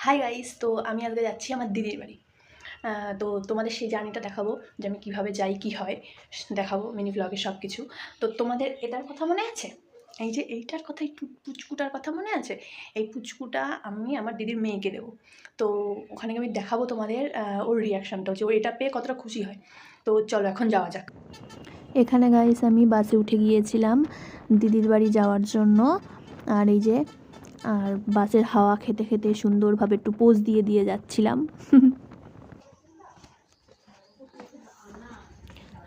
Hi guys, তো আমি আজকে যাচ্ছি আমার দিদির বাড়ি। তো তোমাদের সেই জার্নিটা দেখাবো যে আমি কীভাবে যাই, কী হয় দেখাবো মিনি ব্লগে সব কিছু। তো তোমাদের এটার কথা মনে আছে, এই যে এইটার কথা, এই পুচকুটার কথা মনে আছে? এই পুচকুটা আমি আমার দিদির মেয়েকে দেবো। তো ওখানে আমি দেখাবো তোমাদের ওর রিয়াকশানটা, যে ও এটা পেয়ে কতটা খুশি হয়। তো চলো এখন যাওয়া যাক। এখানে গাইস আমি বাসে উঠে গিয়েছিলাম দিদির বাড়ি যাওয়ার জন্য। আর এই যে বাসের হাওয়া খেতে খেতে সুন্দরভাবে একটু পোজ দিয়ে দিয়ে যাচ্ছিলাম।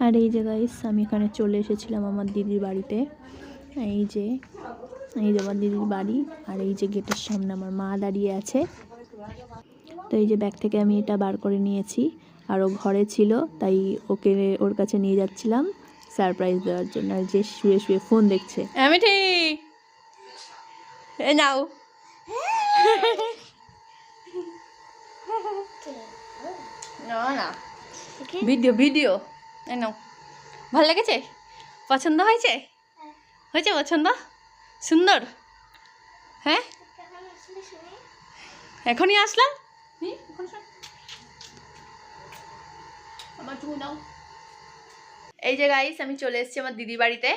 আর এই যে গাইস আমি এখানে চলে এসেছিলাম আমার দিদির বাড়িতে। এই যে আমার দিদির বাড়ি, আর এই যে গেটের সামনে আমার মা দাঁড়িয়ে আছে। তো এই যে ব্যাগ থেকে আমি এটা বার করে নিয়েছি, আর ও ঘরে ছিল তাই ওকে ওর কাছে নিয়ে যাচ্ছিলাম সারপ্রাইজ দেওয়ার জন্য। আর যে শুয়ে শুয়ে ফোন দেখছে। আমি ঠিক এই নাও না ভিডিও ভিডিও এই নাও। ভালো লেগেছে? পছন্দ হয়েছে? হয়েছে পছন্দ? সুন্দর? হ্যাঁ, এখনই আসলাম। এই যে গাইস আমি চলে এসেছি আমার দিদির বাড়িতে।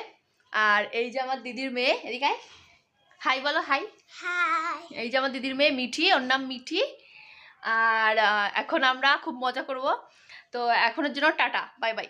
আর এই যে আমার দিদির মেয়ে, এদিকে হাই বলো, হাই। এই যে আমার দিদির মেয়ে মিঠি, ওর নাম মিঠি। আর এখন আমরা খুব মজা করব। তো এখনের জন্য টাটা, বাই বাই।